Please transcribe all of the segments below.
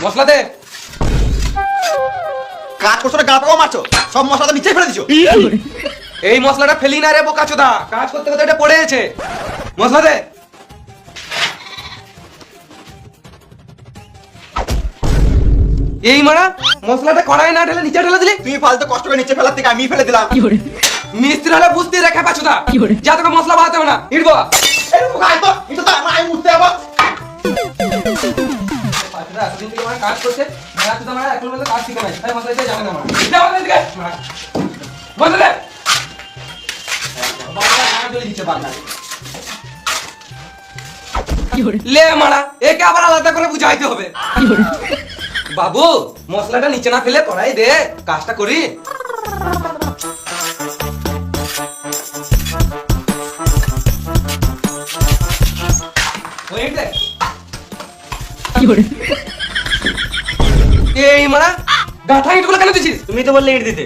মশলা দে। কাজ করছো না, গা পাও মারছো, সব মশলা তো নিচে ফেলে দিছো। এই মশলাটা ফেলি না রে বোকাচোদা, কাজ করতে করতে এটা পড়ে গেছে। মশলা দে। এই মারা মশলাটা কড়াই না ঢেলে নিচে ঢেলে দিলি। তুমি ফালতু কষ্ট করে নিচে ফেলার থেকে আমি ফেলে দিলাম। মিস্ত্রি হলে বুঝতে রেখে পাচোদা, যা তোকে মশলা বাড়াতে হবে না, ইটবো। এই মুখ আয় তো, এটা তো আমি মুছতে যাবো। পাচোদা এতদিন থেকে আমার কাজ করছে, পাচোদা মারা এখন পর্যন্ত কাজ শিখে নাই, তাই মশলা দিতে যাবে না মারা। যা মশলা দিকে মশলা দে। বাবা না জল দিচ্ছে বাবা। লে মারা, একে আবার আলাদা করে বুঝাইতে হবে। বাবু মশলাটা নিচে না ফেলে কড়াই দে, কাজটা করি। ওই দে। এই মারা গাঁথা ইটগুলো কেন দিছিস? তুমি তো বললে ইট দিতে।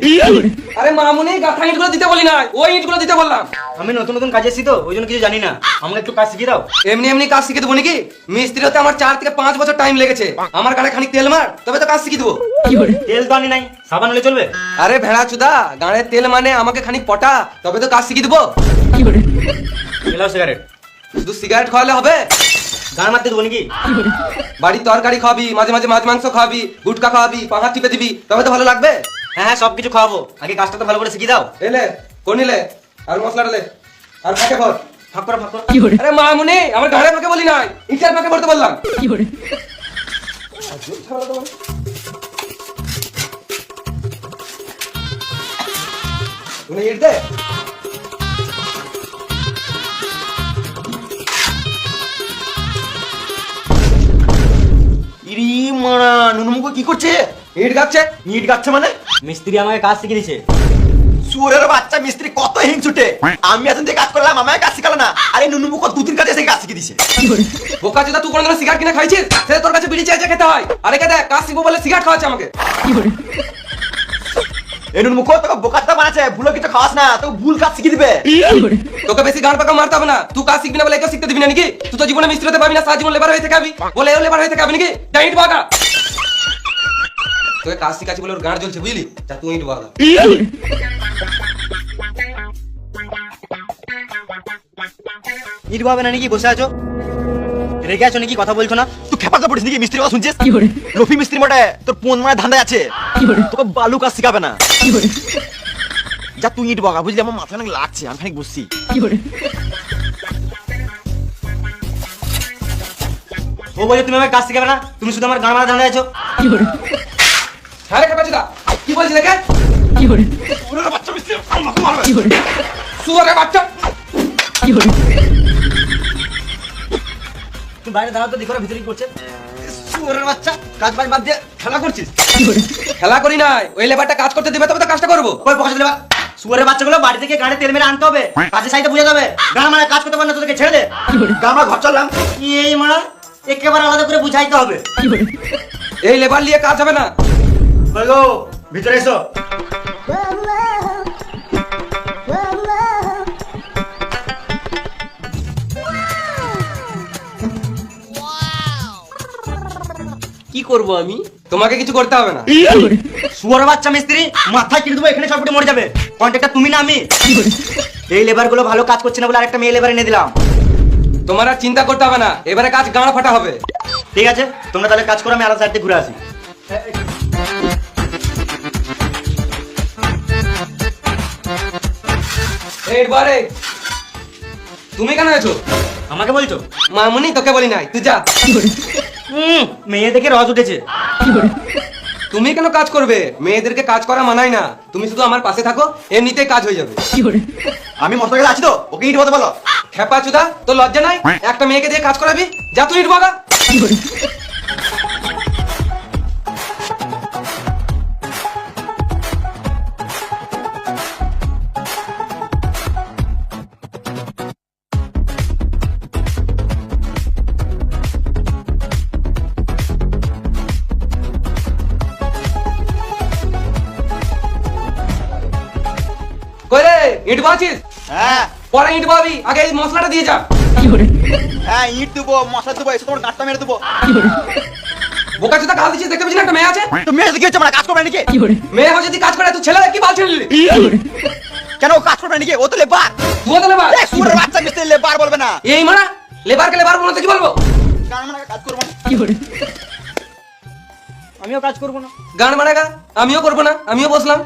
আরে মামুনি গাঁথা ইটগুলো দিতে বলি না, ওই ইটগুলো দিতে বললাম। আমি নতুন নতুন কাজে এসেছি তো, ওই জন্য কিছু জানি না, আমাকে একটু কাজ শিখিয়ে দাও। এমনি এমনি কাজ শিখে দেবো নাকি? মিস্ত্রি হতে আমার 4 থেকে 5 বছর টাইম লেগেছে। আমার গাড়ে খানিক তেল মার, তবে তো কাজ শিখে দেবো। তেল তো আনি নাই, সাবান হলে চলবে? আরে ভেড়া চুদা, গাড়ে তেল মানে আমাকে খানিক পটা, তবে তো কাজ শিখে দেবো। Allow cigarette. শুধু সিগারেট খাওয়ালে হবে? গান মারতে দেবো নাকি? বাড়ির তরকারি খাওয়াবি, মাঝে মাঝে মাছ মাংস খাওয়াবি, গুটকা খাওয়াবি, পাহাড় টিপে দিবি, তবে তো ভালো লাগবে। হ্যাঁ হ্যাঁ, সবকিছু খাওয়াবো, আগে কাজটা তো ভালো করে শিখিয়ে দাও। এলে কোন নিলে আর মশলাটা লে আর ফাঁকে ভর। ফাঁক করো ফাঁক করো। আরে মামুনি আমার গাড়ে ফাঁকে বলি নাই, ইটার ফাঁকে ভরতে বললাম। তুমি ইট দে। ইরি মারা, নুনুমুখো কি করছে? ইট গাচ্ছে। ইট গাচ্ছে মানে? মিস্ত্রি আমাকে কাজ শিখিয়ে দিছে। সুরের বাচ্চা মিস্ত্রি কত হিংসুটে। আমি এতদিন থেকে কাজ করলাম, আমায় কাজ শিখালো না। আরে নুনুমুখো 2-3 কাজে এসে কাজ শিখিয়ে দিছে। বোকা চোদা, তুই কোনদিন সিগারেট কিনে খাইছিস? সে তোর কাছে বিড়ি চেয়ে খেতে হয়। আরে কে দেখ, কাজ শিখবো বলে সিগারেট খাওয়াচ্ছে আমাকে। এই নুনুমুখো তোকে বোকাটা বানাচ্ছে, ভুলো কিছু খাওয়াস না, তোকে ভুল কাজ শিখিয়ে দিবে। তোকে বেশি গান পাকা মারতে হবে না, তুই কাজ শিখবি না বলে একে শিখতে দিবি না নাকি? তুই তো জীবনে মিস্ত্রি হতে পারবি না, সারা জীবন লেবার হয়ে থেকে খাবি, বলে এও লেবার হয়ে থেকে খাবি নাকি? যা ইট বাগা। তোকে কাজ শিখাচ্ছি বলে ওর গাঁড় জ্বলছে, বুঝলি? যা তুই ইট বাগা। ইট ভাবে না নাকি? বসে আছো, রেগে আছো নাকি? কথা বলছো না? তুই খেপাতে পড়িস নাকি? মিস্ত্রি কথা শুনছিস? রফি মিস্ত্রি মোটে তোর পোন মানে ধান্দা আছে, তোকে বালু কাজ শিখাবে না। যা তুই ইট বাগা, বুঝলি? আমার মাথা অনেক লাগছে, আমি খানিক বসছি। ও বলছে তুমি আমাকে কাজ শিখাবে না, তুমি শুধু আমার গান মারা ধান্দা আছো। আরে খেপা চোদা, কি বলছিস রে? সুরের বাচ্চা মিস্ত্রি আমাকে মারবে। সুয়ারে বাচ্চা। তুমি বাইরে দাঁড়াও তো, দেখো ভিতরে কি করছে। সুরের বাচ্চা, কাজ বাজ বাদ দিয়ে খেলা করছিস? খেলা করি নাই, ওই লেবারটা কাজ করতে দিবে তবে তো কাজটা করবো। ওই পয়সা দেবা। সুয়ারের বাচ্চাগুলো বাড়ি থেকে গাড়ি তেল মেরে আনতে হবে, কাজের সাইডে বুঝে যাবে। গান মারা কাজ করতে পারে না, তোদেরকে ছেড়ে দে। আমরা ঘর চললাম। এই মারা একেবারে আলাদা করে বুঝাইতে হবে। এই লেবার নিয়ে কাজ হবে না। ওই গো, ভিতরে এসো। কি করব আমি? তোমাকে কিছু করতে হবে না। সুয়ারের বাচ্চা মিস্ত্রি, মাথায় কিনে দেবো, এখানে সবকিছু মরে যাবে। কন্ট্রাক্টর তুমি না আমি। এই লেবার গুলো ভালো কাজ করছে না বলে আরেকটা মেয়ে লেবার এনে দিলাম। তোমার আর চিন্তা করতে হবে না, এবারে কাজ গাঁড় ফাটা হবে। ঠিক আছে, তোমরা তাহলে কাজ করো, আমি আলাদা সাইড থেকে ঘুরে আসি। এইবারে তুমি কেন আছো? আমাকে বলছো? মামুনি তোকে বলি নাই, তুই যা। মেয়ে দেখে রস উঠেছে। তুমি কেন কাজ করবে? মেয়েদেরকে কাজ করা মানায় না। তুমি শুধু আমার পাশে থাকো, এমনিতেই কাজ হয়ে যাবে। আমি মশলা গেলে আছি তো, ওকে ইট বলতে বলো। খেপা চুদা, তোর লজ্জা নাই? একটা মেয়েকে দিয়ে কাজ করাবি? যা তুই ইট বাগা। কই রে, ইট বাছিস? হ্যাঁ পরে ইট বাবি, আগে এই মশলাটা দিয়ে যা। হ্যাঁ, ইট দেবো, মশলা দেবো, এসে তোমার গাঁটটা মেরে দেবো। বোকা চোদা গাল দিচ্ছিস দেখতে পাচ্ছিস না একটা মেয়ে আছে? তুমি মেয়ে কি হচ্ছে মানে কাজ করবে নাকি? মেয়ে হয়ে যদি কাজ করে তুই ছেলে কি বাল ছেড়ে নিলি? কেন ও কাজ করবে নাকি? ও তো লেবার। তুই তো লেবার। সুরের বাচ্চা মিস্ত্রি লেবার বলবে না। এই মারা লেবারকে লেবার বলতে কি বলবো? কারণ মানে কাজ করবো না। আমিও কাজ করবো না। গান মারা গা আমিও করবো না, আমিও বসলাম।